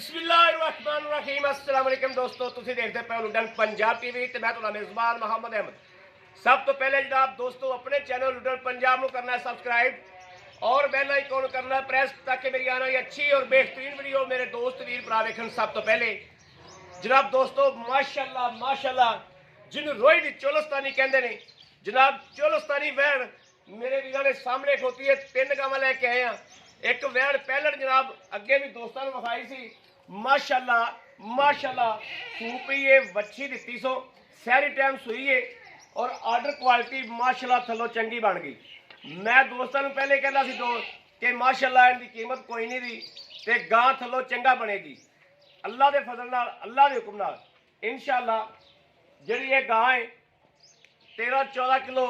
बिस्मिल्लाहिर्रहमानिर्रहीम अस्सलाम वालेकुम दोस्तों, तुसीं देखदे पे लुडन पंजाब टीवी ते मैं तुहाडा मेज़बान मोहम्मद अहमद। सब तो पहले जनाब दोस्तों अपने चैनल लुडन पंजाब नूं करना है सब्सक्राइब और बेल आइकन करना है प्रेस ताकि मेरी आने वाली अच्छी और बेहतरीन वीडियो मेरे दोस्त वीर भरा वेखण। सब तो पहले जनाब दोस्तों माशाअल्लाह माशाअल्लाह जिन्होंने रोई दी चोलस्तानी कहते हैं जनाब, चोलस्तानी वैन मेरे वीरों ने सामने खोती है। 3 गावां लैके आए हैं। एक वैन पैलट जनाब अगे भी दोस्तों ने विखाई सी। माशाअल्लाह माशाअल्लाह सूप ही है, वच्छी दिती सो सहरी टाइम सुई है और आर्डर क्वालिटी माशाअल्लाह थल्लों चंगी बन गई। मैं दोस्तों पहले कहना सी कि माशाअल्लाह इनकी कीमत कोई नहीं दी ते गां थल्लों चंगा बनेगी। अल्लाह के फजल नाल अल्लाह के हुक्म नाल इंशाअल्लाह जिहड़ी ये गां है 13-14 किलो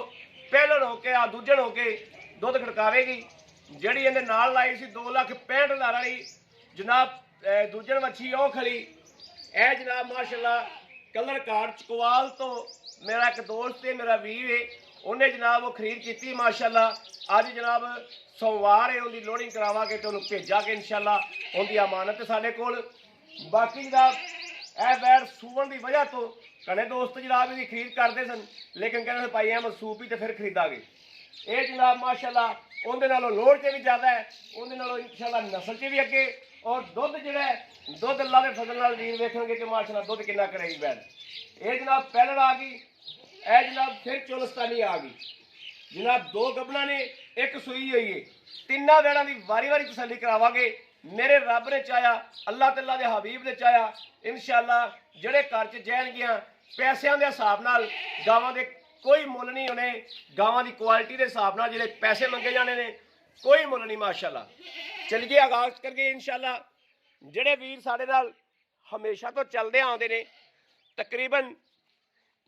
पहलन होके आ दूजन होके दुध खड़कावेगी। जिहड़ी इहदे नाल लाई सी 2,65,000 वाली जनाब दूजन मच्छी ओ खड़ी ए जनाब माशाअल्लाह कलर कार्ड चकवाल तो मेरा एक दोस्त है, मेरा वीर है, उन्हें जनाब वो खरीद की माशाअल्लाह। अज जनाब सोमवार है, उनकी लोडिंग करावांगे तो उन्हें भेजा के इंशाअल्लाह उनकी अमानत है साडे कोल। बाकी जनाब ए बैर सूवन की वजह तो घने दोस्त जनाब इसकी खरीद करते सन, लेकिन कहते भाई अहमद सूप ही तो फिर खरीदांगे। ये जनाब माशाअल्लाह उनके नालों लोड़ से भी ज़्यादा है, उनके नालों इंशाअल्लाह नस्ल से भी अगे और दुध जो दुध अल्लाह के फजल नाल वीर वेखेंगे कि माशाअल्लाह दुध कितना करेगी बैल। ये जनाब पैलट आ गई, ए जनाब फिर चोलस्तानी आ गई। जनाब 2 गबना ने एक सुई हुई है। तिना वैलों की वारी वारी तसल्ली करावांगे। मेरे रब ने चाया अल्लाह तआला दे हबीब ने चाया इंशाअल्लाह जिहड़े घर च जाणगियां पैसों के हिसाब नाल गावां दे कोई मुल नहीं होने। गावां की क्वालिटी के हिसाब नाल जिहड़े पैसे मंगे जाने ने कोई मुल नहीं माशाअल्लाह। चलिए आगाज करके इंशाअल्लाह जिहड़े वीर साडे नाल हमेशा तो चलते आते हैं, तकरीबन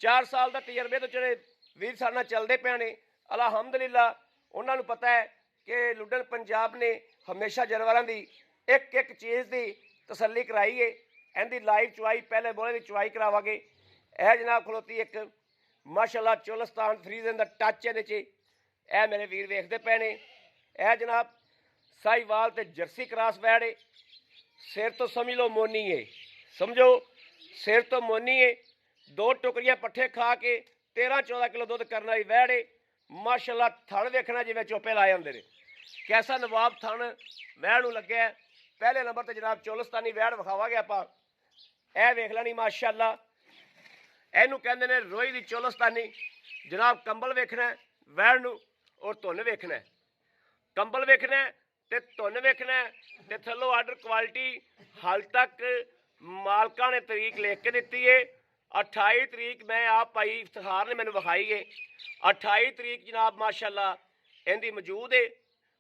4 साल का तजर्बे तो जिहड़े वीर साडे नाल चलते पे ने अल्हम्दुलिल्लाह उन्होंने पता है कि लुडन पंजाब ने हमेशा जानवरों की एक एक चीज़ की तसल्ली कराई है। इनकी लाइव चुवाई पहले बोले की चुवाई करावांगे। यह जनाब खलोती एक माशाअल्लाह चोलस्तान फ्रीजन का टच ए मेरे वीर वेखते पे ने। यह जनाब साहिवाल ते जर्सी क्रॉस बैड है। सिर तो समझ लो मोनी है, समझो सिर तो मोनी है। 2 टुकड़ियां पट्ठे खा के 13-14 किलो दुध करने वाली वैड़ है। माशाअल्लाह थण वेखना जिवें चोपे लाए होंदे ने, कैसा नवाब थण वैड़ नूं लग्या है। पहले नंबर पर जनाब चोलस्तानी वैड़ विखावांगे आपां। ए वेख लैनी माशाअल्लाह इनू कहंदे ने रोई दी चोलस्तानी। जनाब कंबल वेखना वैड़ नूं और धुन वेखना, कंबल वेखना ते धुन वेखना ते थल्लों आर्डर क्वालिटी। हाल तक मालकां ने तरीक लिख के दित्ती है। 28 तरीक मैं आप भाई इफ्तिखार ने मैनू विखाई है। 28 तरीक जनाब माशाअल्लाह इनकी मौजूद है।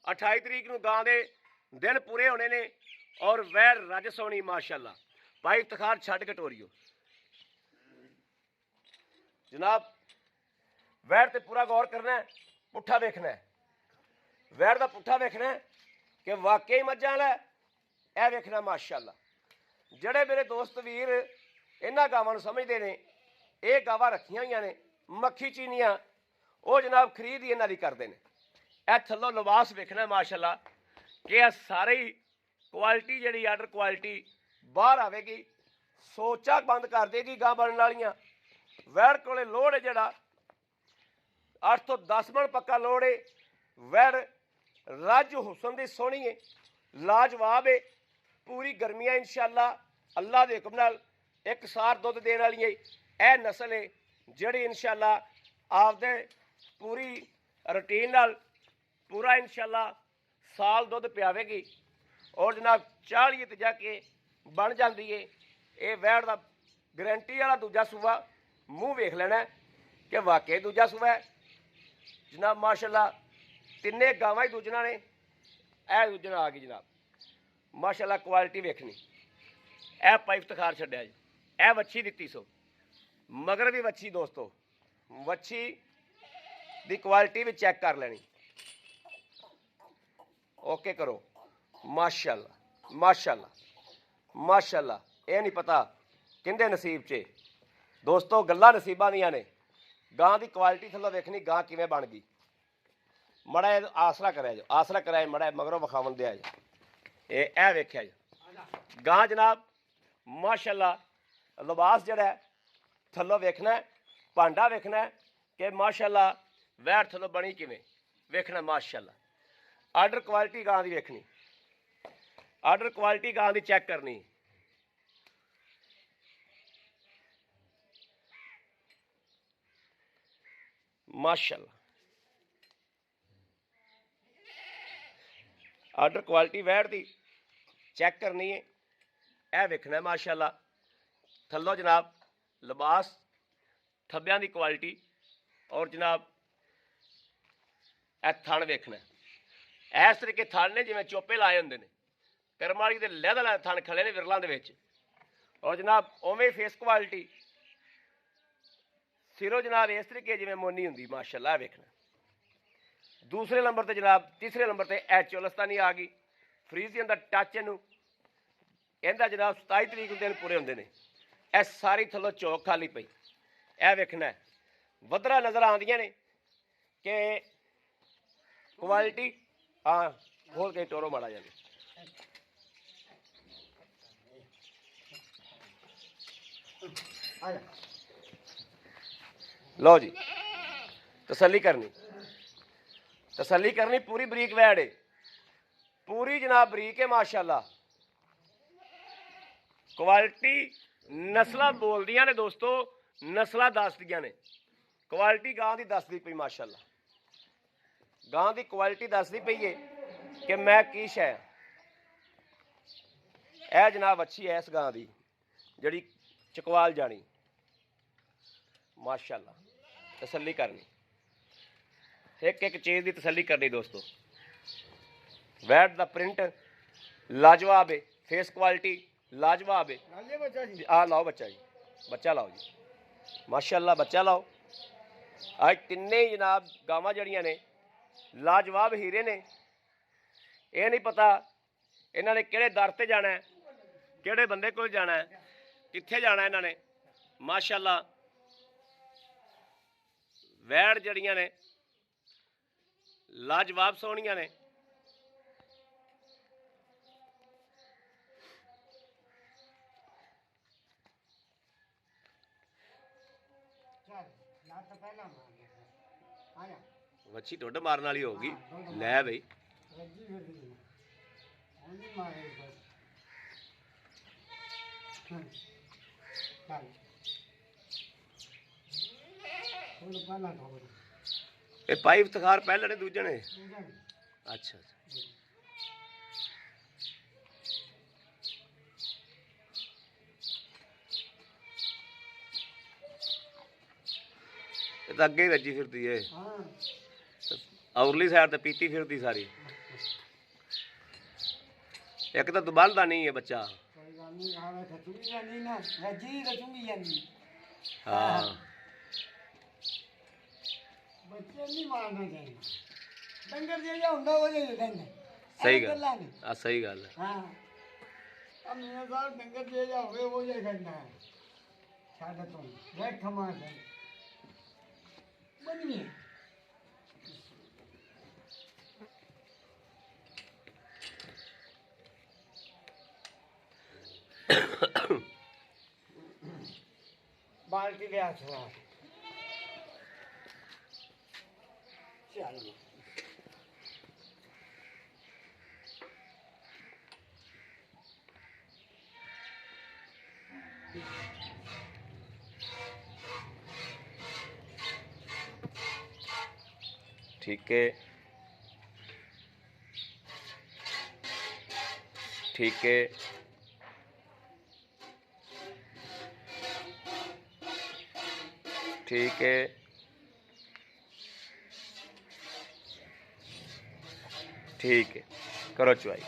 28 तरीक नूं गां दे दिन पूरे होने ने और वैर रज सोनी माशाअल्लाह। भाई इफ्तिखार छड्ड के टोरियो जनाब वैर ते पूरा गौर करना है, पुट्ठा वेखना है। वैर का पुट्ठा वेखना है कि वाकई मज्जां वाला है वेखना माशाअल्लाह। जिहड़े मेरे दोस्त वीर इन्हां गावां नूं समझदे ने, ये गावां रखियां होईयां ने मक्खी चीनियां, वो जनाब खरीद ही इन्हां दी करदे ने। ए थल्लों लिबास वेखना माशाअल्लाह कि यह सारी क्वालिटी जिहड़ी आर्डर क्वालिटी बाहर आवेगी। सोचा बंद कर देगी गां बनने वालियां। वैड़ कोले लोड़ है जिहड़ा 8 तो 10 मन पक्का लोड़ है। वैड़ रज हुसन दी सोहनी है, लाजवाब है, पूरी गर्मियां इंशाअल्लाह अल्लाह के हुक्म नाल एक सार दुध देने वाली है। यह नस्ल है जिहड़ी इंशाअल्लाह आपदे पूरी रूटीन नाल पूरा इंशाअल्लाह साल दुध पियावेगी और जनाब 40 ते जाके बन जाती है। ये वैड़ का गारंटी वाला दूजा सूबा मूँह वेख लेना कि वाकई दूजा सूबा है जनाब माशाअल्लाह। 3 गावां ही दूजना ने, ए दूजना आ गई जनाब माशाअल्लाह। क्वालिटी वेखनी ए पाइप इफ्तिखार छड्डिया जी। ए वच्छी दित्ती सो मगर भी वच्छी दोस्तों, वच्छी दी क्वालिटी भी चैक कर लेनी। ओके करो माशाअल्लाह माशाअल्लाह माशाअल्लाह। ये नहीं पता किंदे नसीब च दोस्तों, गल्लां नसीबां दियां ने। गां की क्वालिटी थल्लों वेखनी गां किवें बन गई। मड़ा आसरा कराया जो, आसरा कराया मड़ा मगरों विखावन दिया जो। ए वेख्या जो गां जनाब माशाल्लाह लिबास जड़ा है थल्लों वेखना है, भांडा वेखना है कि माशाल्लाह वैट थल्लों बनी किवें वेखना माशाल्लाह। आर्डर क्वालिटी गां दी वेखनी, आर्डर क्वालिटी गां दी चेक करनी। माशाल्लाह आर्डर क्वालिटी वैट दी चेक करनी है, यह वेखना है माशाल्लाह। थल्लों जनाब लिबास थब्बियां दी क्वालिटी और जनाब यह थन वेखना है। इस तरीके थन ने जिवें चोपे लाए होंदे ने, करम वाली दे लैदा थन खड़े ने विरलों दे विच। और जनाब उवें फेस क्वालिटी सिरों जनाब इस तरीके जिवें मोनी हुंदी माशाल्लाह वेखना। दूसरे नंबर ते जनाब तीसरे नंबर ते ए चोलस्तानी आ गई, फ्रीजियन दा टच इनू इहदा जनाब 27 तरीक दिन पूरे होंदे ने। ए सारी थल्लों चौक खाली पई, ए वेखना है। वधरा नज़र आंदियां ने कि क्वालिटी हाँ खोल के टोरो माड़ा जाने। लो जी तसल्ली करनी, तसल्ली करनी। पूरी बरीक वैड़ है, पूरी जनाब बरीक है माशाल्लाह। क्वालिटी नस्ल बोलदियां ने दोस्तों, नस्ल दसदियां ने। क्वालिटी गां दी दसदी पई माशाल्लाह, गां दी क्वालिटी दसदी पई है कि मैं की शै। ए जनाब अच्छी है इस गां दी जड़ी चकवाल जानी माशाल्लाह। तसल्ली करनी, एक एक चीज़ की तसल्ली करनी दोस्तों। वैट दा प्रिंट लाजवाब है, फेस क्वालिटी लाजवाब है। आ लाओ बच्चा जी, बच्चा लाओ जी माशाल्लाह, बच्चा लाओ। आज तिन्ने जनाब गावां जड़ियां ने लाजवाब हीरे ने। यह नहीं पता इन्होंने किहड़े दर ते जाना है, किहड़े बंदे कोल जाना है, कित्थे जाना है इन्होंने माशाल्लाह। वैड़ जड़ियां ने लाजवाब सोहणियां ने। वच्छी टुड मारन वाली होगी, लै बई पाई इफ्तार पहले ने दूजे ने। अच्छा तो अगे ही रजी फिरती है, औरली साइड तो पीती फिरती सारी। एक तो दुबलदा नहीं है बच्चा। हाँ सही गल, सही गल बाल्टी ले चल। ठीक है, ठीक है, ठीक है, ठीक है, करो चुवाई।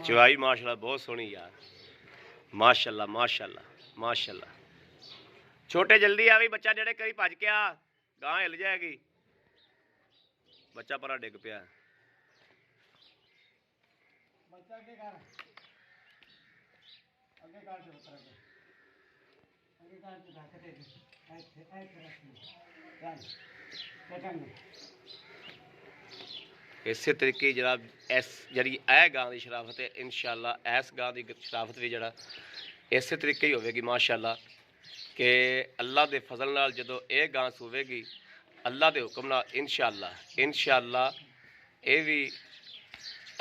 ਚਵਾਈ ਮਾਸ਼ਾਅੱਲਾ ਬਹੁਤ ਸੋਹਣੀ ਯਾਰ, ਮਾਸ਼ਾਅੱਲਾ ਮਾਸ਼ਾਅੱਲਾ ਮਾਸ਼ਾਅੱਲਾ। ਛੋਟੇ ਜਲਦੀ ਆ ਵੀ ਬੱਚਾ, ਜਿਹੜੇ ਕਈ ਭੱਜ ਕੇ ਆ ਗਾਂ ਹਿੱਲ ਜਾਏਗੀ। ਬੱਚਾ ਪਰਾ ਡਿੱਗ ਪਿਆ। ਬੱਚਾ ਅੱਗੇ ਕਰ, ਅੱਗੇ ਕਰ ਦੇ ਪੁੱਤਰ, ਅੱਗੇ ਕਰ ਤੇ ਢੱਕ ਦੇ ਇੱਥੇ ਇੱਥੇ ਰੱਖੀ ਚੱਲ ਬਟਨ। ਇਸੇ ਤਰੀਕੇ ਜਨਾਬ ਇਸ ਜਿਹੜੀ ਇਹ ਗਾਂ ਦੀ ਸ਼ਰਾਫਤ ਹੈ, ਇਨਸ਼ਾਅੱਲਾ ਇਸ ਗਾਂ ਦੀ ਸ਼ਰਾਫਤ ਵੀ ਜਿਹੜਾ ਇਸੇ ਤਰੀਕੇ ਹੀ ਹੋਵੇਗੀ ਮਾਸ਼ਾਅੱਲਾ, ਕਿ ਅੱਲਾ ਦੇ ਫਜ਼ਲ ਨਾਲ ਜਦੋਂ ਇਹ ਗਾਂ ਸੂਵੇਗੀ ਅੱਲਾ ਦੇ ਹੁਕਮ ਨਾਲ ਇਨਸ਼ਾਅੱਲਾ ਇਨਸ਼ਾਅੱਲਾ ਇਹ ਵੀ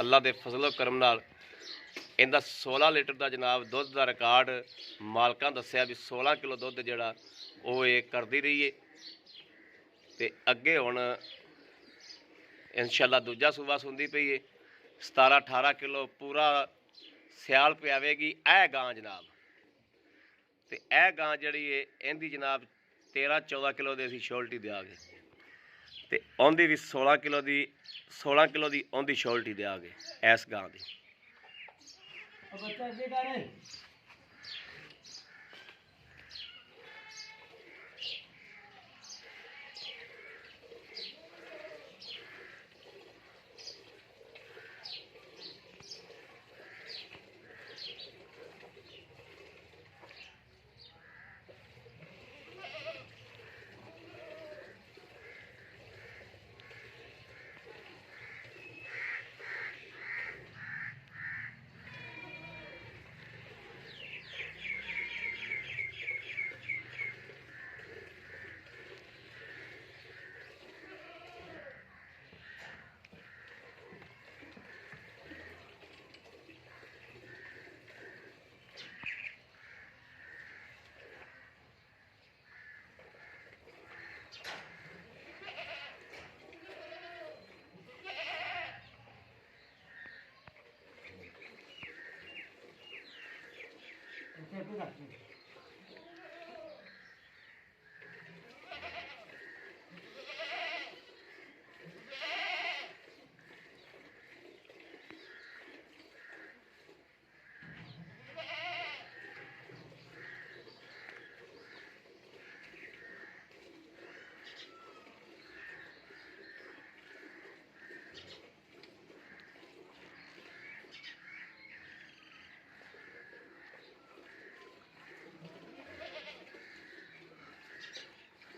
ਅੱਲਾ ਦੇ ਫਜ਼ਲ ਕਰਮ ਨਾਲ ਇਹਦਾ 16 ਲੀਟਰ ਦਾ ਜਨਾਬ ਦੁੱਧ ਦਾ ਰਿਕਾਰਡ ਮਾਲਕਾਂ ਦੱਸਿਆ ਵੀ 16 ਕਿਲੋ ਦੁੱਧ ਜਿਹੜਾ ਉਹ ਇਹ ਕਰਦੀ ਰਹੀ ਹੈ। ਤੇ ਅੱਗੇ ਹੁਣ ਇਨਸ਼ਾਅੱਲਾ ਦੂਜਾ ਸੂਬਾ ਸੁਣਦੀ ਪਈ ਹੈ, 17-18 ਕਿਲੋ ਪੂਰਾ ਸਿਆਲ ਪਿਆਵੇਗੀ ਇਹ ਗਾਂ ਜਨਾਬ। ਤੇ ਇਹ ਗਾਂ ਜਿਹੜੀ ਹੈ ਇਹਦੀ ਜਨਾਬ 13-14 ਕਿਲੋ ਦੇ ਅਸੀਂ ਸ਼ੋਲਟੀ ਦਿਆਂਗੇ, ਤੇ ਉਹਦੀ ਵੀ 16 ਕਿਲੋ ਦੀ ਉਹਦੀ ਸ਼ੋਲਟੀ ਦਿਆਂਗੇ ਇਸ ਗਾਂ ਦੀ। ਬੱਚਾ ਅੱਗੇ ਕਰ।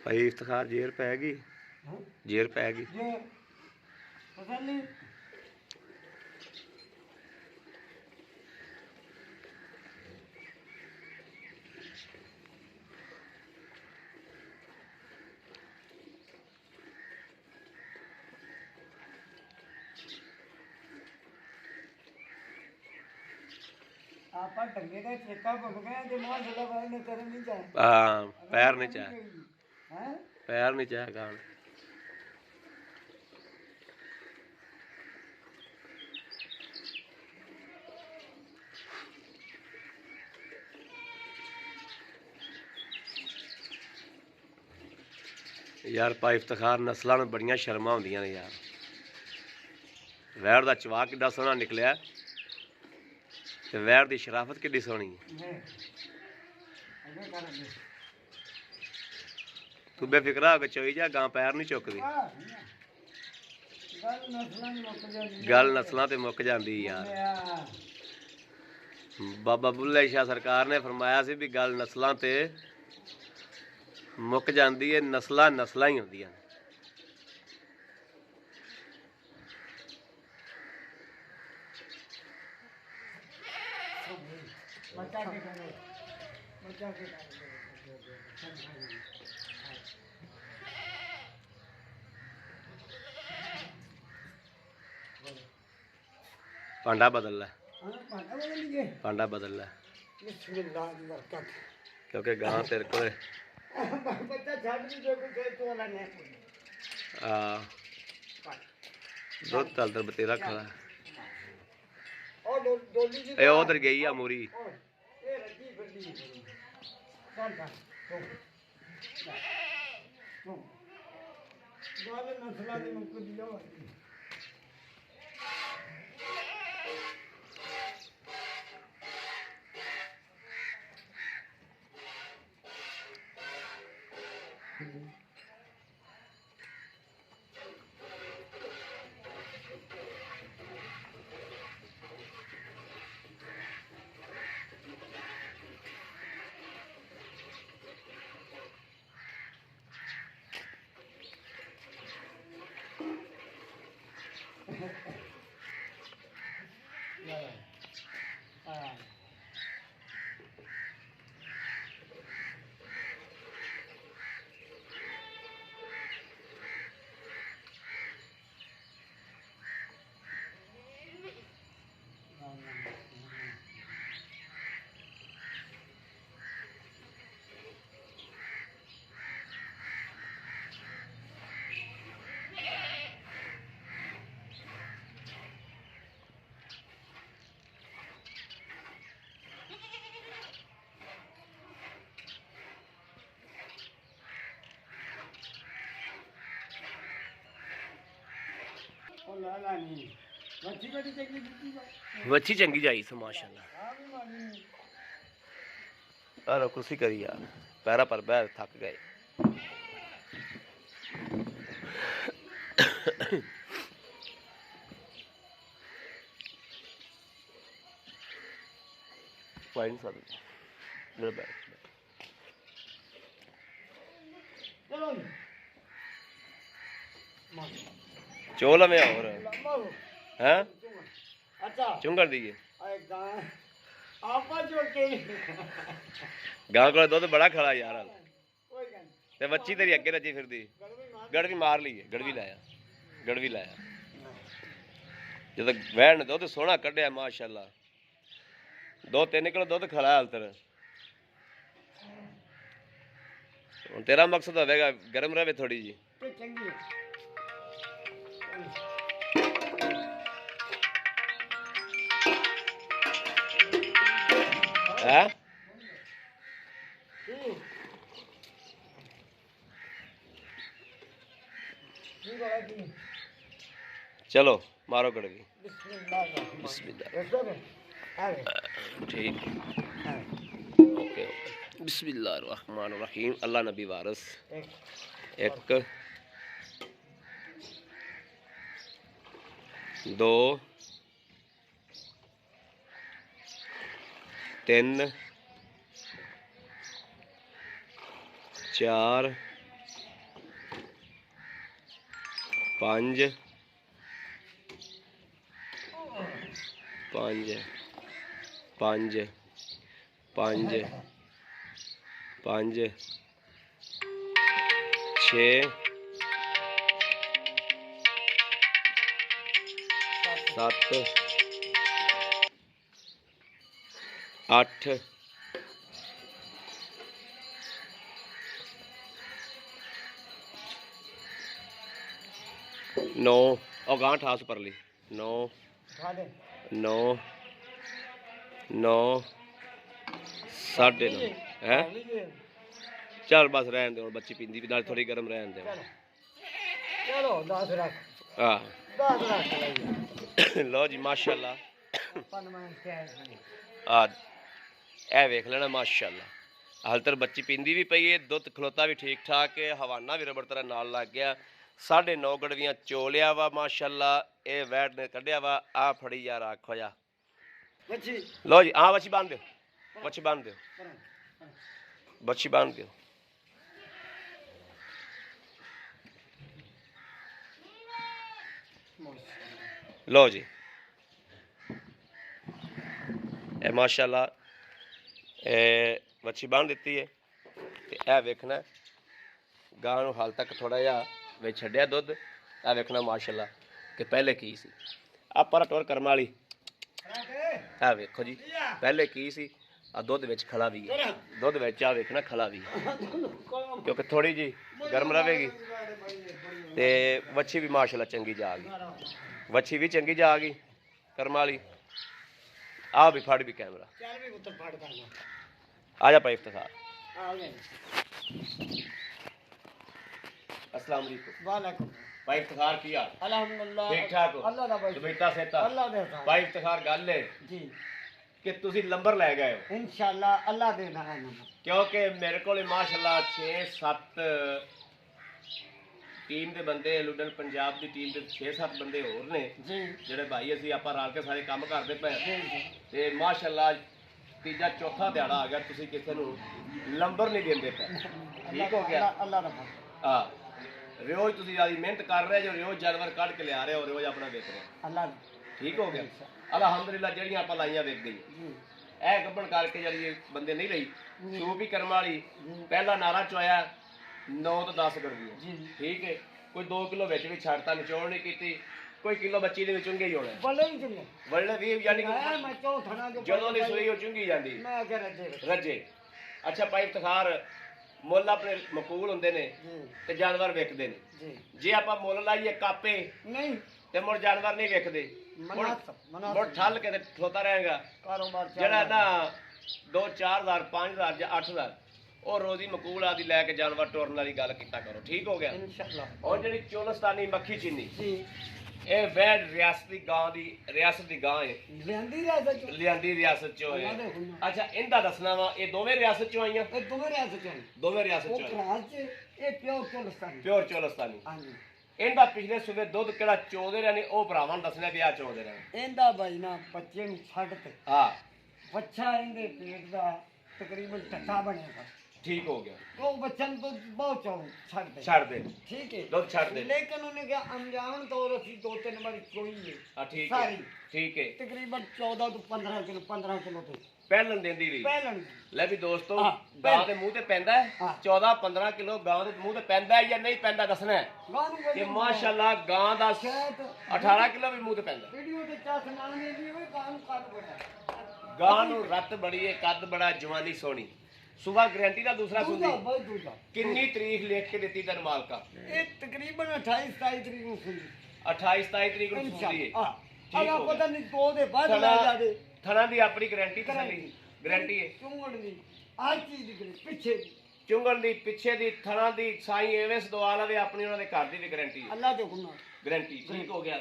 ਭਾਈ ਇਫਤਖਾਰ ਜੇਰ ਪੈ ਗਈ, ਜੇਰ ਪੈ ਗਈ। ਪਤਾ ਨਹੀਂ ਆਪਾਂ ਟੰਗੇ ਦਾ ਚੇਕਾ ਭੁੱਲ ਗਏ ਤੇ ਮਾਂ ਜਿਹੜਾ ਬਾਹਰ ਨੇ ਕਰਨ ਨਹੀਂ ਚਾਹੇ। ਹਾਂ ਪੈਰ ਨਹੀਂ ਚਾਹ, ਹੈ ਪੈਰ ਨਹੀਂ ਚਾਹ ਗਾਣ। यार भाई इफ्तिखार नस्लों में बड़ियां शर्मा होंदियां ने यार। वैर का चवा किड्डा सोहना निकलिया ते वैर की शराफत किड्डी सोहनी है। तू बेफिक्रा होकर चोई जा, गां पैर नहीं चुकदी। गल नस्लों ते मुक जाती यार। बाबा बुल्ले शाह सरकार ने फरमाया सी भी गल नस्लों ते मुक जाती है, नस्लां नस्लां ही होंदियां। पांडा बदल लै, पांडा बदल लै, क्योंकि गां तेरे को दुध तल बतेरा खड़ा। उधर गई आ मूरी। ਵੱਛੀ ਚੰਗੀ ਜਾਈ ਸੀ ਮਾਸ਼ਾਅੱਲਾ। ਆਹ ਕੁਰਸੀ ਕਰੀ ਯਾਰ, ਪੈਰਾਂ ਪਰ ਬਹਿ ਥੱਕ ਗਏ। ਵਾਈਨ ਸਾਦ ਲੈ ਬੈ चलो ਚੋਲ में और हैं अच्छा चुंगर दीजिए आपा जो के गां को दुध बड़ा खड़ा यार कोई गल ते बच्ची तेरी अगे रजी फिरदी गड़वी मार ली है गड़वी लाया जद वैन ने दुध सोहना कढ़िया माशाअल्लाह 2-3 किलो दुध खड़ा हाल तेरा हुण तेरा मकसद होवेगा गर्म रहे थोड़ी जी चंगी है चलो मारो गड़वी बिस्मिल्लाह ठीक ओके बिस्मिल्लाहिर्रहमानिर्रहीम अल्लाह नबी वारस एक दो तीन चार पांच पांच पांच पांच पांच छे सत्त अठ नौ और गां ठास पर ली 9 9 9 9:30 है चल बस रहन दे बच्ची पींदी भी नाल थोड़ी गर्म रहन दे चलो 10 रख हां 10 रख लो जी माशाअल्लाह आ ए वेख लेना माशाअल्लाह हाल तक बच्ची पींदी भी पई है दुध खलोता भी ठीक ठाक है हवाना भी रबड़ तरह नाल लग गया 9.5 गड़वियां चोलिया वा माशाअल्लाह ए वैट ने कढ़िया वा आ फड़ी यार आखो जा लो जी हाँ बच्ची बांध दो बच्ची बांध दो बच्ची बांध दो लो जी ए माशाअल्लाह ए बच्ची बांध दी है ए वेखना गां नूं हाल तक थोड़ा जिहा वे छड्डिया दुध आ वेखना माशाअल्लाह कि पहले की सी आ पर टोर करम वाली आ वेखो जी पहले की सी आ दुध विच खला भी है दुध विच आ वेखना खला भी है क्योंकि थोड़ी जी गर्म रहेगी ते वच्छी भी माशाअल्लाह चंगी जा गई वच्छी भी चंगी जा गई करम वाली आ भी फड़ भी कैमरा आ जा भाई इफ्तिखार अस्सलाम वालेकुम भाई इफ्तिखार की हाल अल्हम्दुलिल्लाह ठीक ठाक हो अल्लाह दा भाई दुबईता सेता अल्लाह दे भाई इफ्तिखार गल है जी कि तुसी नंबर ले गए हो इंशाअल्लाह अल्लाह दे ना ਕਿਉਂਕਿ ਮੇਰੇ ਕੋਲ ਮਾਸ਼ਾਅੱਲਾ 6-7 ਟੀਮ ਦੇ ਬੰਦੇ ਲੁੱਡਨ ਪੰਜਾਬ ਦੀ ਟੀਮ ਦੇ 6-7 ਬੰਦੇ ਹੋਰ ਨੇ ਜੀ ਜਿਹੜੇ ਭਾਈ ਅਸੀਂ ਆਪਾਂ ਰਲ ਕੇ ਸਾਰੇ ਕੰਮ ਕਰਦੇ ਪਏ ਜੀ ਜੀ ਤੇ ਮਾਸ਼ਾਅੱਲਾ ਤੀਜਾ ਚੌਥਾ ਦਿਹਾੜਾ ਆ ਗਿਆ ਤੁਸੀਂ ਕਿਸੇ ਨੂੰ ਲੰਬਰ ਨਹੀਂ ਦਿੰਦੇ ਪਏ ਠੀਕ ਹੋ ਗਿਆ ਅੱਲਾ ਦਾ ਫਜ਼ਲ ਹਾਂ ਰੋਜ਼ ਤੁਸੀਂ ਆਦੀ ਮਿਹਨਤ ਕਰ ਰਹੇ ਜੋ ਰੋਜ਼ ਜਾਨਵਰ ਕੱਢ ਕੇ ਲਿਆ ਰਹੇ ਹੋ ਰੋਜ਼ ਆਪਣਾ ਵੇਚ ਰਹੇ ਹੋ। ਅੱਲਾ ਦਾ ਠੀਕ ਹੋ ਗਿਆ ਅਲਹਮਦੁਲਿਲਾ ਜਿਹੜੀਆਂ ਆਪਾਂ ਲਾਈਆਂ ਵਿਕ ਗਈ ਜੀ ਇਹ ਗੱਬਣ ਕਰਕੇ ਜਿਹੜੀ ਇਹ ਬੰਦੇ ਨਹੀਂ ਲਈ ਸੂਪ ਵੀ ਕਰਮ ਵਾਲੀ ਜੀ ਪਹਿਲਾ ਨਾਰਾ ਚੋਇਆ 9 ਤੋਂ 10 ਕਰ ਗਈ ਜੀ ਠੀਕ ਹੈ ਕੋਈ 2 ਕਿਲੋ ਵਿੱਚ ਵੀ ਛੱਡਤਾ ਨਿਚੋੜ ਨਹੀਂ ਕੀਤੀ ਕੋਈ ਕਿਲੋ ਬੱਚੀ ਦੇ ਵਿੱਚ ਚੁੰਗੇ ਹੀ ਹੋਣਾ ਬਲੇ ਹੀ ਚੰਗੇ ਵਰਲੇ ਵੀ ਯਾਨੀ ਮੈਂ ਕਿ ਮੈਂ ਚੌਥਾ ਜੋ ਜਦੋਂ ਦੀ ਸੂਈ ਉਹ ਚੁੰਗੀ ਜਾਂਦੀ ਮੈਂ ਕਹਿ ਰੱਜੇ ਰੱਜੇ ਅੱਛਾ ਭਾਈ ਇਫਤਖਾਰ ਮੁੱਲ ਆਪਣੇ ਮਕਬੂਲ ਹੁੰਦੇ ਨੇ ਜੀ ਤੇ ਜਾਨਵਰ ਵਿਕਦੇ ਨੇ ਜੀ ਜੇ ਆਪਾਂ ਮੁੱਲ ਲਾਈਏ ਕਾਪੇ ਨਹੀਂ ਤੇ ਮੁੜ ਜਾਨਵਰ ਨਹੀਂ ਵਿਕਦੇ ਮਨਾਸਬ ਮੁੜ ਮਨਾਸਬ ਠੱਲ ਕੇ ਤੇ ਖਲੋਤਾ ਰਹੇਗਾ ਕਾਰੋਬਾਰ ਜਿਹੜਾ ਨਾ 2-4000 5000 ਜਾਂ 8000 ਉਹ ਰੋਜ਼ੀ ਮਕੂਲ ਆਦੀ ਲੈ ਕੇ ਜਾਨਵਰ ਟੋਰਨ ਵਾਲੀ ਗੱਲ ਕੀਤਾ ਕਰੋ ਠੀਕ ਹੋ ਗਿਆ ਇਨਸ਼ਾਅੱਲਾ ਔਰ ਜਿਹੜੀ ਚੋਲਸਤਾਨੀ ਮੱਖੀ ਚੀਨੀ ਜੀ ਇਹ ਵੈਡ ਰਿਆਸਤ ਦੀ ਗਾਂ ਹੈ ਲਿਆਂਦੀ ਰਾਜਾ ਚੋਂ ਲਿਆਂਦੀ ਰਿਆਸਤ ਚੋਂ ਹੈ ਅੱਛਾ ਇਹਦਾ ਦੱਸਣਾ ਵਾ ਇਹ ਦੋਵੇਂ ਰਿਆਸਤ ਚੋਂ ਆਈਆਂ ਇਹ ਦੋਵੇਂ ਰਿਆਸਤ ਚੋਂ ਦੋਵੇਂ ਰਿਆਸਤ ਉਹ ਚੋਂ ਕਰਾਚ ਚ ਇਹ ਪਿਓ ਚੋਲਸਤਾਨ ਪਿਓਰ ਚੋਲਸਤਾਨੀ ਹਾਂਜੀ ਇਹਦਾ ਪਿਛਲੇ ਸੂਬੇ ਦੁੱਧ ਕਿਹੜਾ ਚੋਦੇ ਰਹੇ ਨੇ ਉਹ ਭਰਾਵਾਂ ਨੂੰ ਦੱਸਣਾ ਵੀ ਆ ਚੋਦੇ ਰਹੇ ਇਹਦਾ ਬਾਈ ਨਾ ਬੱਚੇ ਨੂੰ ਛੱਡ ਤੇ ਹਾਂ ਬੱਚਾ ਇਹਦੇ ਪੇਟ ਦਾ ਤਕਰੀਬਨ ਟੱਕਾ ਬਣੇਗਾ ਠੀਕ ਹੋ ਗਿਆ ਉਹ ਬੱਚਾ ਨੂੰ ਦੁੱਧ ਬਹੁਤ ਚਾਹ ਛੱਡ ਦੇ ਠੀਕ ਹੈ ਦੁੱਧ ਛੱਡ ਦੇ ਲੇਕਿਨ ਉਹਨੇ ਕਿਹਾ ਅਣਜਾਣ ਤੌਰ ਅਸੀਂ 2-3 ਵਾਰੀ ਚੋਈ ਹੈ ਹਾਂ ਠੀਕ ਹੈ ਸਾਰੀ ਠੀਕ ਹੈ ਤਕਰੀਬਨ 14 ਤੋਂ 15 ਕਿਲੋ ਤੇ ਪਹਿਲਣ ਦਿੰਦੀ ਰਹੀ ਪਹਿਲਣ ਲੈ ਵੀ ਦੋਸਤੋ ਹਾਂ, ਗਾਂ ਦੇ ਮੂੰਹ ਤੇ ਪੈਂਦਾ ਹੈ ਹਾਂ। 14-15 ਕਿਲੋ ਗਾਂ ਦੇ ਮੂੰਹ ਤੇ ਪੈਂਦਾ ਹੈ ਜਾਂ ਨਹੀਂ ਪੈਂਦਾ ਦੱਸਣਾ ਹੈ ਗਾਂ ਨੂੰ ਕਿ ਮਾਸ਼ਾਅੱਲਾ ਗਾਂ ਦਾ ਸ਼ਾਇਦ 18 ਕਿਲੋ ਵੀ ਮੂੰਹ ਤੇ ਪੈਂਦਾ ਵੀਡੀਓ ਤੇ ਚਾਹ ਸੁਣਾ ਦੇ ਦੀ ਉਹ ਗਾਂ ਨੂੰ ਕੱਢ ਬੜਾ ਗਾਂ ਨੂੰ ਰੱਤ ਬੜੀ ਹੈ ਕੱਦ ਬੜਾ ਜਵਾਨੀ ਸੋਹਣੀ ਸੁਬਾ ਗਰੰਟੀ ਦਾ ਦੂਸਰਾ ਦੂਜਾ ਸੁਣਦੀ ਬਹੁਤ ਦੂਜਾ ਕਿੰਨੀ ਤਰੀਕ ਲਿਖ ਕੇ ਦਿੱਤੀ ਤੈਨੂੰ ਮਾਲਕਾ ਇਹ ਤਕਰੀਬਨ 28-27 ਤਰੀਕ ਨੂੰ ਸੁਣੀ 28-27 ਤਰੀਕ ਨੂੰ ਸੁਣਦੀ ਹੈ ਇਨਸ਼ਾਅੱਲਾ ਠੀਕ ਅਗਾ ਹੋ ਪਤਾ ਨਹੀਂ ਦੋ ਦੇ ਬਾਅਦ ਥਣਾ ਲੈ ਜਾਦੇ ਥਣਾ ਦੀ ਆਪਣੀ ਗਰੰਟੀ ਤਸੱਲੀ ਗਰੰਟੀ ਹੈ ਚੁੰਗੜ ਦੀ ਆਹ ਚੀਜ਼ ਦੀ ਗਰੰਟੀ ਪਿੱਛੇ ਦੀ ਚੁੰਗਣ ਦੀ ਪਿੱਛੇ ਦੀ ਥਣਾ ਦੀ ਸਾਈ ਐਵੇਂ ਸਦਵਾ ਲਵੇ ਆਪਣੀ ਉਹਨਾਂ ਦੇ ਘਰ ਦੀ ਵੀ ਗਰੰਟੀ ਹੈ ਅੱਲਾ ਦੇ ਹੁਕਮ ਗਰੰਟੀ ਠੀਕ ਹੋ ਗਿਆ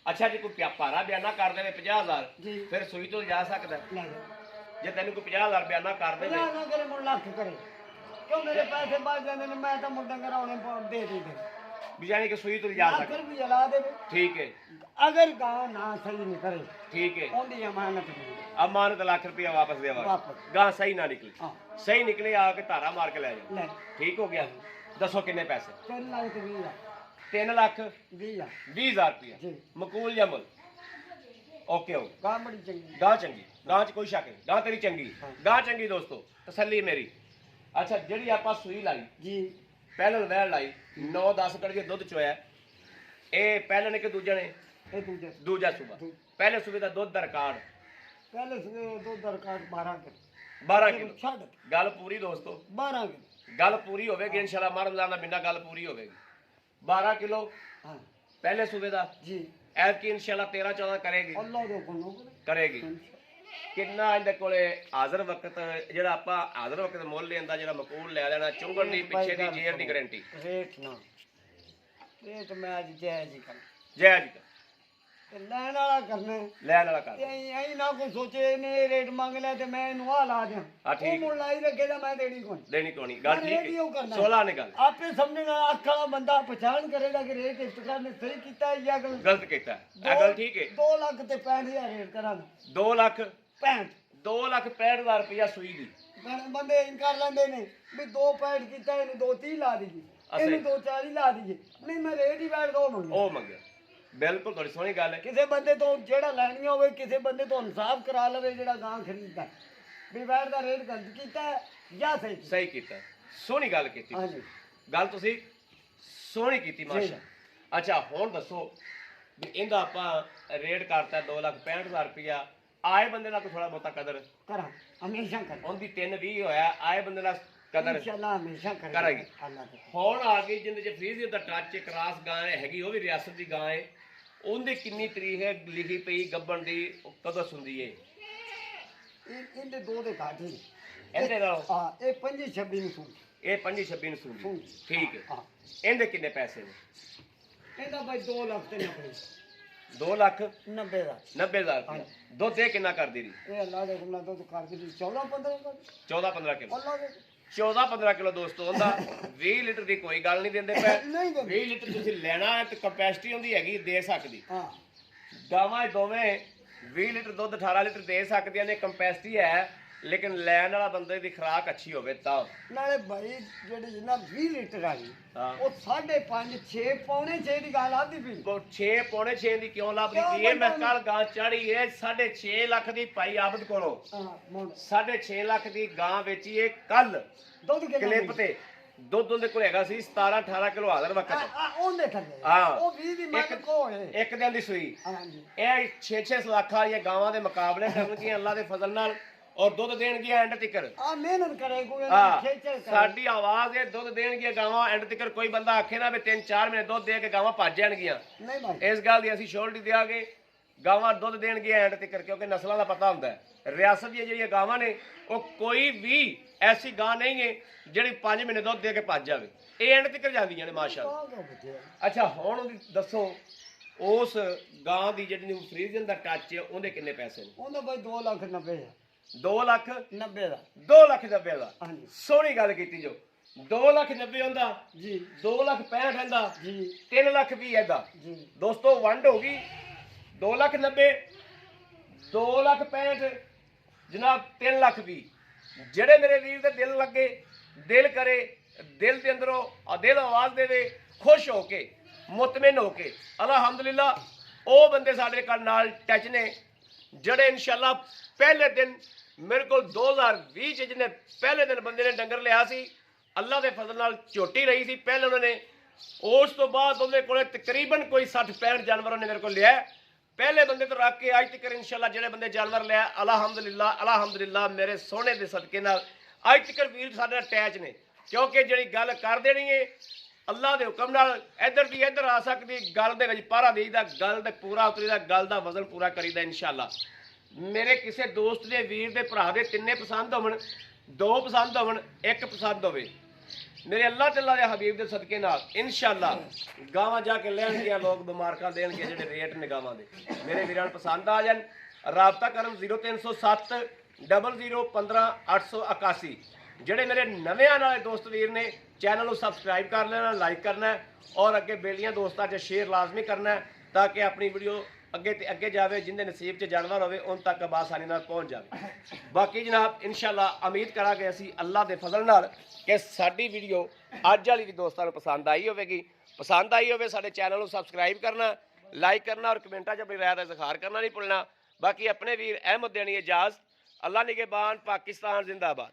ਅੱਛਾ ਜੇ ਕੋਈ ਭਾਰਾ ਬਿਆਨਾ ਕਰ ਦੇਵੇ 50000 ਜੀ ਫਿਰ ਸੂਈ ਤੋਂ ਜਾ ਸਕਦਾ ਲੈ ਜਾ ਜੇ ਤੈਨੂੰ ਕੋਈ 50000 ਬਿਆਨਾ ਕਰ ਦੇਵੇ ਨਾ ਕਰੇ ਮੁੜ ਲੱਖ ਕਰੇ ਕਿਉਂ ਮੇਰੇ ਪੈਸੇ ਬਚ ਜਾਂਦੇ ਨੇ ਮੈਂ ਤਾਂ ਮੁੰਡਾ ਕਰਾਉਣੇ ਦੇ ਦੇ ਵੀ ਜਾਨੀ ਕਿ ਸੂਈ ਤੋਂ ਜਾ ਲੱਖ ਸਕਦਾ ਰੁਪਏ ਲਾ ਦੇਵੇ ਠੀਕ ਹੈ ਅਗਰ ਗਾਂ ਨਾ ਸਹੀ ਨਹੀਂ ਕਰੇ ਠੀਕ ਹੈ ਉਹਦੀ ਅਮਾਨਤ ਨਹੀਂ ਅਮਾਨਤ ਲੱਖ ਰੁਪਇਆ ਵਾਪਸ ਦੇਵਾਂਗੇ ਵਾਪਸ ਗਾਂ ਸਹੀ ਨਾ ਨਿਕਲੀ ਹਾਂ ਸਹੀ ਨਿਕਲੇ ਆ ਕੇ ਧਾਰਾ ਮਾਰ ਕੇ ਲੈ ਜਾ ਲੈ ਠੀਕ ਹੋ ਗਿਆ ਦੱਸੋ ਕਿੰਨੇ ਪੈਸੇ 3 ਲੱਖ ਤੇ 20 ਆ 3 ਲੱਖ 20 ਆ 20000 ਰੁਪਇਆ ਜੀ ਮਕੂਲ ਜਾਂ ਮੁੱਲ ਓਕੇ ਹੋ ਗਾਂ ਬੜੀ ਚੰਗੀ ਗਾਂ ਚੰਗੀ ਗਾਂ 'ਚ ਕੋਈ ਸ਼ੱਕ ਨਹੀਂ ਗਾਂ ਤੇਰੀ ਚੰਗੀ ਹਾਂ। ਗਾਂ ਚੰਗੀ ਦੋਸਤੋ ਤਸੱਲੀ ਮੇਰੀ ਅੱਛਾ ਜਿਹੜੀ ਆਪਾਂ ਸੂਈ ਲਾਈ ਜੀ ਪਹਿਲਾਂ ਵਹਿਣ ਲਾਈ 9-10 ਕੜਗੇ ਦੁੱਧ ਚੋਇਆ ਇਹ ਪਹਿਲੇ ਨੇ ਕਿ ਦੂਜੇ ਨੇ ਇਹ ਦੂਜੇ ਦੂਜਾ ਸੂਬਾ ਪਹਿਲੇ ਸੂਬੇ ਦਾ ਦੁੱਧ ਦਾ ਰਿਕਾਰਡ ਪਹਿਲੇ ਸਵੇਰ ਦੋ ਦਰਕਾਰ 12 ਕੇ 12 ਕਿਲੋ ਛੱਡ ਗੱਲ ਪੂਰੀ ਦੋਸਤੋ 12 ਕੇ ਗੱਲ ਪੂਰੀ ਹੋਵੇਗੀ ਇਨਸ਼ਾਅੱਲਾ ਮਰਮਜ਼ਾਨ ਦਾ ਬਿੰਨਾ ਗੱਲ ਪੂਰੀ ਹੋਵੇਗੀ 12 ਕਿਲੋ ਹਾਂ ਪਹਿਲੇ ਸੂਬੇ ਦਾ ਜੀ ਐਤਕੀ ਇਨਸ਼ਾਅੱਲਾ 13-14 ਕਰੇਗੀ ਅੱਲਾ ਦੇ ਹੁਕਮ ਨੂੰ ਕਰੇਗੀ ਕਿੰਨਾ ਇਹਦੇ ਕੋਲੇ ਹਾਜ਼ਰ ਵਕਤ ਜਿਹੜਾ ਆਪਾਂ ਹਾਜ਼ਰ ਵਕਤ ਮੁੱਲ ਲੈਂਦਾ ਜਿਹੜਾ ਮਕੂਲ ਲੈ ਲੈਣਾ ਚੁੰਗਣ ਦੀ ਪਿੱਛੇ ਦੀ ਜੇਰ ਦੀ ਗਾਰੰਟੀ ਰੇਟ ਨਾ ਰੇਟ ਮੈਂ ਅੱਜ ਜੈ ਜੀ ਕਰ ਜੈ ਜੀ ਤੇ ਲੈਣ ਵਾਲਾ ਕਰਨਾ ਹੈ। ਲੈਣ ਵਾਲਾ ਕਰ ਤੇ ਐਂ ਨਾ ਕੋਈ ਸੋਚੇ ਇਹਨੇ ਰੇਟ ਮੰਗ ਲਿਆ ਤੇ ਮੈਂ ਇਹਨੂੰ ਆ ਲਾ ਦਿਆਂ ਹਾਂ, ਠੀਕ ਉਹ ਮੁੱਲ ਲਾਈ ਰੱਖੇਗਾ ਮੈਂ ਦੇਣੀ ਕੋਈ ਦੇਣੀ ਕੋਣੀ ਗੱਲ ਪਰ ਠੀਕ ਇਹ ਵੀ ਉਹ ਹੈ ਕਰਨਾ 16 ਨੇ ਗੱਲ ਆਪੇ ਸਮਝੇਗਾ ਅੱਖ ਵਾਲਾ ਬੰਦਾ ਪਛਾਣ ਕਰੇਗਾ ਕਿ ਰੇਟ ਇਫਤਕਾਰ ਨੇ ਸਹੀ ਕੀਤਾ ਹੈ ਜਾਂ ਗਲਤ ਗਲਤ ਕੀਤਾ ਇਹ ਗੱਲ ਠੀਕ ਹੈ 2 ਲੱਖ ਤੇ 65000 ਰੇਟ ਕਰਾਂਗਾ 2 ਲੱਖ 65 2,65,000 ਰੁਪਇਆ ਸੂਈ ਦੀ ਬੰਦੇ ਇਨ ਕਰ ਲੈਂਦੇ ਨੇ ਵੀ 2 65 ਕੀਤਾ ਇਹਨੂੰ 230 ਲਾ ਦਈਏ ਇਹਨੂੰ 240 ਲਾ ਦਈਏ ਨਹੀਂ ਮੈਂ ਰੇਟ ਹੀ ਬੈਠ ਦੋ ਮੰਗਿਆ ਉਹ ਮੰਗਿਆ ਬਿਲਕੁਲ ਤੁਹਾਡੀ ਸੋਹਣੀ ਗੱਲ ਹੈ ਕਿਸੇ ਬੰਦੇ ਤੋਂ ਜਿਹੜਾ ਲੈਣੀ ਹੋਵੇ ਕਿਸੇ ਬੰਦੇ ਤੋਂ ਇਨਸਾਫ ਕਰਾ ਲਵੇ ਜਿਹੜਾ ਗਾਂ ਖਰੀਦਦਾ ਵੀ ਬੈਠ ਦਾ ਰੇਟ ਗਲਤ ਕੀਤਾ ਹੈ ਜਾਂ ਸਹੀ ਕੀਤਾ। ਸਹੀ ਕੀਤਾ ਸੋਹਣੀ ਗੱਲ ਕੀਤੀ ਹਾਂਜੀ ਗੱਲ ਤੁਸੀਂ ਸੋਹਣੀ ਕੀਤੀ ਮਾਸ਼ਾ ਅੱਛਾ ਹੁਣ ਦੱਸੋ ਵੀ ਇਹਦਾ ਆਪਾਂ ਰੇਟ ਕਰਤਾ 2,65,000 ਰੁਪਇਆ ਆਏ ਬੰਦੇ ਦਾ ਕੋਈ ਥੋੜਾ ਬਹੁਤਾ ਕਦਰ ਕਰਾਂ ਹਮੇਸ਼ਾ ਕਰਾਂ ਉਹਦੀ 320 ਹੋਇਆ ਆਏ ਬੰਦੇ ਦਾ ਕਦਰ ਇਨਸ਼ਾਅੱਲਾ ਹਮੇਸ਼ਾ ਕਰਾਂਗੇ। ਅੱਲਾਹ ਦੇ ਹੁਣ ਆ ਗਈ ਜਿੰਦੇ ਚ ਫਰੀਜ਼ ਦਾ ਟੱਚ ਕਰਾਸ ਗਾਂ ਹੈਗੀ ਉਹ ਵੀ ਰਿਆਸਤ ਦੀ ਗਾਂ ਹੈ ਉਹਦੀ ਕਿੰਨੀ ਤਰੀਕ ਹੈ ਲਿਖੀ ਪਈ ਗੱਬਣ ਦੀ ਉਹ ਕਦੋਂ ਸੁਣਦੀ ਹੈ ਇਹਦੇ ਦੋ ਦੇ ਘਾਟ ਨੇ ਇਹਦੇ ਨਾਲ ਹਾਂ ਇਹ 25 26 ਨੂੰ ਸੁਣ ਇਹ 25-26 ਨੂੰ ਸੁਣਦੀ ਸੁਣ ਠੀਕ ਹੈ ਹਾਂ ਇਹਦੇ ਕਿੰਨੇ ਪੈਸੇ ਨੇ ਇਹਦਾ ਭਾਈ 2 ਲੱਖ ਤੇ ਨਾ ਪੜੇ 2 ਲੱਖ 90 ਦਾ 90,000 ਰੁਪਏ ਦੁੱਧ ਇਹ ਕਿੰਨਾ ਕਰਦੀ ਰਹੀ ਇਹ ਅੱਲਾ ਦੇ ਹੁਕਮ ਨਾਲ ਦੁੱਧ ਕਰ ਦਿੱਤੀ 14-15 ਕਰ 14-15 ਕਿਲੋ ਅੱਲਾ ਦੇ 14-15 ਕਿਲੋ ਦੋਸਤੋ ਹੁੰਦਾ 20 ਲੀਟਰ ਦੀ ਕੋਈ ਗੱਲ ਨਹੀਂ ਦਿੰਦੇ ਪਏ ਨਹੀਂ ਦਿੰਦੇ 20 ਲੀਟਰ ਤੁਸੀਂ ਲੈਣਾ ਹੈ ਤੇ ਕਪੈਸਿਟੀ ਹੁੰਦੀ ਹੈਗੀ ਦੇ ਸਕਦੀ ਹਾਂ ਗਾਵਾਂ ਇਹ ਦੋਵੇਂ 20 ਲੀਟਰ ਦੁੱਧ 18 ਲੀਟਰ ਦੇ ਸਕਦੀਆਂ ਨੇ ਕੰਪੈਸਿਟੀ ਹੈ ਲੇਕਿਨ ਲੈਣ ਵਾਲਾ ਬੰਦੇ ਦੀ ਖੁਰਾਕ ਅੱਛੀ ਹੋਵੇ ਤਾਂ ਨਾਲੇ ਭਾਈ ਜਿਹੜੀ ਜਿੰਨਾ 20 ਲੀਟਰ ਵਾਲੀ ਹਾਂ ਉਹ 5.5 6 ਪੌਣੇ 6 ਦੀ ਗੱਲ ਆਦੀ ਪਈ 6 ਪੌਣੇ 6 ਦੀ ਕਿਉਂ ਲੱਭਦੀ ਪਈ ਇਹ ਮੈਂ ਕੱਲ ਗਾਂ ਚੜੀ ਏ 6.5 ਲੱਖ ਦੀ ਪਾਈ ਆਬਦ ਕੋਲੋਂ ਹਾਂ ਮੁੰਡ 6.5 ਲੱਖ ਦੀ ਗਾਂ ਵੇਚੀ ਏ ਕੱਲ ਦੁੱਧ ਕਿੰਨਾ ਕਲਿੱਪ ਤੇ ਦੁੱਧ ਉਹਦੇ ਕੋਲ ਹੈਗਾ ਸੀ 17-18 ਕਿਲੋ ਹਾਜ਼ਰ ਵਕਤ ਉਹਦੇ ਥੱਲੇ ਹਾਂ। ਉਹ 20 ਦੀ ਮੱਝ ਕੋ ਹੈ ਇੱਕ ਦਿਨ ਦੀ ਸੂਈ ਹਾਂਜੀ ਇਹ 6-6 ਲੱਖ ਵਾਲੀਆਂ ਗਾਵਾਂ ਦੇ ਮੁਕਾਬਲੇ ਕਰਨਗੀਆਂ ਅੱਲਾ ਦੇ ਫਜ਼ਲ ਨਾਲ ਔਰ ਦੁੱਧ ਦੇਣਗੀਆਂ ਐਂਡ ਤੱਕਰ ਆ ਮਿਹਨਤ ਕਰੇ ਕੋਈ ਹਾਂ ਖੇਚਲ ਕਰੇ ਸਾਡੀ ਆਵਾਜ਼ ਇਹ ਦੁੱਧ ਦੇਣਗੀਆਂ ਗਾਵਾਂ ਐਂਡ ਤੱਕਰ ਕੋਈ ਬੰਦਾ ਆਖੇ ਨਾ ਵੀ 3-4 ਮਹੀਨੇ ਦੁੱਧ ਦੇ ਕੇ ਗਾਵਾਂ ਭੱਜ ਜਾਣਗੀਆਂ ਨਹੀਂ ਭਾਈ ਇਸ ਗੱਲ ਦੀ ਅਸੀਂ ਸ਼ੋਰਟੀ ਦਿਆਂਗੇ ਗਾਵਾਂ ਦੁੱਧ ਦੇਣਗੀਆਂ ਐਂਡ ਤੱਕਰ ਕਿਉਂਕਿ ਨਸਲਾਂ ਦਾ ਪਤਾ ਹੁੰਦਾ ਹੈ ਰਿਆਸਤ ਦੀਆਂ ਜਿਹੜੀਆਂ ਗਾਵਾਂ ਨੇ ਉਹ ਕੋਈ ਵੀ ਐਸੀ ਗਾਂ ਨਹੀਂ ਹੈ ਜਿਹੜੀ 5 ਮਹੀਨੇ ਦੁੱਧ ਦੇ ਕੇ ਭੱਜ ਜਾਵੇ ਇਹ ਐਂਡ ਤੱਕਰ ਜਾਂਦੀਆਂ ਨੇ ਮਾਸ਼ਾਅੱਲਾ ਆਹ ਕਿਉਂ ਬੱਚੇ ਅੱਛਾ ਹੁਣ ਉਹਦੀ ਦੱਸੋ ਉਸ ਗਾਂ ਦੀ ਜਿਹੜੀ ਫਰੀਜ਼ਨ ਦਾ ਟੱਚ ਹੈ ਉਹਦੇ ਕਿੰਨੇ ਪੈਸੇ ਨੇ ਉਹਦਾ ਭਾਈ 2,90,000 2 ਲੱਖ 90 ਦਾ 2 ਲੱਖ 90 ਦਾ ਹਾਂਜੀ ਸੋਹਣੀ ਗੱਲ ਕੀਤੀ ਜੋ 2 ਲੱਖ 90 ਹੁੰਦਾ ਜੀ 2 ਲੱਖ 65 ਹੁੰਦਾ ਜੀ 3 ਲੱਖ 20 ਇਹਦਾ ਜੀ ਦੋਸਤੋ ਵੰਡ ਹੋ ਗਈ 2 ਲੱਖ 90 2 ਲੱਖ 65 ਜਨਾਬ 3 ਲੱਖ 20 ਜਿਹੜੇ ਮੇਰੇ ਵੀਰ ਦੇ ਦਿਲ ਲੱਗੇ ਦਿਲ ਕਰੇ ਦਿਲ ਦੇ ਅੰਦਰੋਂ ਦਿਲ ਆਵਾਜ਼ ਦੇਵੇ ਖੁਸ਼ ਹੋ ਕੇ ਮੁਤਮਿਨ ਹੋ ਕੇ ਅਲਹਮਦੁਲਿਲਾ ਉਹ ਬੰਦੇ ਸਾਡੇ ਨਾਲ ਟੱਚ ਨੇ ਜਿਹੜੇ ਇਨਸ਼ਾਅੱਲਾ ਪਹਿਲੇ ਦਿਨ ਮੇਰੇ ਕੋਲ 2020 ਚ ਜਿਹਨੇ ਪਹਿਲੇ ਦਿਨ ਬੰਦੇ ਨੇ ਡੰਗਰ ਲਿਆ ਸੀ ਅੱਲਾ ਦੇ ਫਜ਼ਲ ਨਾਲ ਝੋਟੀ ਰਹੀ ਸੀ ਪਹਿਲੇ ਉਹਨਾਂ ਨੇ ਉਸ ਤੋਂ ਬਾਅਦ ਉਹਦੇ ਕੋਲੇ ਤਕਰੀਬਨ ਕੋਈ 60-65 ਜਾਨਵਰ ਉਹਨੇ ਮੇਰੇ ਕੋਲ ਲਿਆ ਪਹਿਲੇ ਬੰਦੇ ਤੋਂ ਰੱਖ ਕੇ ਅੱਜ ਤੱਕ ਇਨਸ਼ਾਅੱਲਾ ਜਿਹੜੇ ਬੰਦੇ ਜਾਨਵਰ ਲਿਆ ਅਲਹਮਦੁਲਿਲਾ ਮੇਰੇ ਸੋਹਣੇ ਦੇ ਸਦਕੇ ਨਾਲ ਅੱਜ ਤੱਕ ਵੀਰ ਸਾਡੇ ਅਟੈਚ ਨੇ ਕਿਉਂਕਿ ਜਿਹੜੀ ਗੱਲ ਕਰ ਦੇਣੀ ਹੈ ਅੱਲਾ ਦੇ ਹੁਕਮ ਨਾਲ ਇੱਧਰ ਦੀ ਇੱਧਰ ਆ ਸਕਦੀ ਗੱਲ ਦੇ ਵਿੱਚ ਪਾਰਾ ਦੇਈਦਾ ਗੱਲ ਤੇ ਪੂਰਾ ਉਤਰੀਦਾ ਗੱਲ ਦਾ ਵਜ਼ਨ ਪੂਰਾ ਕਰੀਦਾ ਇਨਸ਼ਾਅੱਲਾ ਮੇਰੇ ਕਿਸੇ ਦੋਸਤ ਦੇ ਵੀਰ ਦੇ ਭਰਾ ਦੇ ਤਿੰਨੇ ਪਸੰਦ ਹੋਵਣ 2 ਪਸੰਦ ਹੋਵਣ 1 ਪਸੰਦ ਹੋਵੇ ਮੇਰੇ ਅੱਲਾਹ ਤਾਲਾ ਦੇ ਹਬੀਬ ਦੇ ਸਦਕੇ ਨਾਲ ਇਨਸ਼ਾਅੱਲਾ ਗਾਵਾਂ ਜਾ ਕੇ ਲੈਣਗੇ ਲੋਕ ਬਿਮਾਰਕਾਂ ਦੇਣਗੇ ਜਿਹੜੇ ਰੇਟ ਨੇ ਗਾਵਾਂ ਦੇ ਮੇਰੇ ਵੀਰਾਂ ਨੂੰ ਪਸੰਦ ਆ ਜਾਣ ਰਾਬਤਾ ਕਰਨ 0307 0015 881 ਜਿਹੜੇ ਮੇਰੇ ਨਵੇਂ ਵਾਲੇ ਦੋਸਤ ਵੀਰ ਨੇ ਚੈਨਲ ਨੂੰ ਸਬਸਕ੍ਰਾਈਬ ਕਰ ਲੈਣਾ ਲਾਈਕ ਕਰਨਾ ਔਰ ਅੱਗੇ ਬੇਲੀਆਂ ਦੋਸਤਾਂ 'ਚ ਸ਼ੇਅਰ ਲਾਜ਼ਮੀ ਕਰਨਾ ਤਾਂ ਕਿ ਆਪਣੀ ਵੀਡੀਓ ਅੱਗੇ ਤੇ ਅੱਗੇ ਜਾਵੇ ਜਿੰਦੇ ਨਸੀਬ 'ਚ ਜਾਨਵਰ ਹੋਵੇ ਉਹਨਾਂ ਤੱਕ ਬਾਸਾਨੀ ਨਾਲ ਪਹੁੰਚ ਜਾਵੇ ਬਾਕੀ ਜਨਾਬ ਇਨਸ਼ਾਅੱਲਾ ਉਮੀਦ ਕਰਾਂਗੇ ਅਸੀਂ ਅੱਲਾ ਦੇ ਫਜ਼ਲ ਨਾਲ ਕਿ ਸਾਡੀ ਵੀਡੀਓ ਅੱਜ ਵਾਲੀ ਵੀ ਦੋਸਤਾਂ ਨੂੰ ਪਸੰਦ ਆਈ ਹੋਵੇਗੀ ਪਸੰਦ ਆਈ ਹੋਵੇ ਸਾਡੇ ਚੈਨਲ ਨੂੰ ਸਬਸਕ੍ਰਾਈਬ ਕਰਨਾ ਲਾਈਕ ਕਰਨਾ ਔਰ ਕਮੈਂਟਾਂ 'ਚ ਆਪਣੀ ਰਾਏ ਦਾ ਇਜ਼ਹਾਰ ਕਰਨਾ ਨਹੀਂ ਭੁੱਲਣਾ ਬਾਕੀ ਆਪਣੇ ਵੀਰ ਅਹਿਮਦ ਦੇਣੀ ਇਜਾਜ਼ਤ ਅੱਲਾ ਨਿਗਹਿਬਾਨ ਪਾਕਿਸਤਾਨ ਜ਼ਿੰਦਾਬਾਦ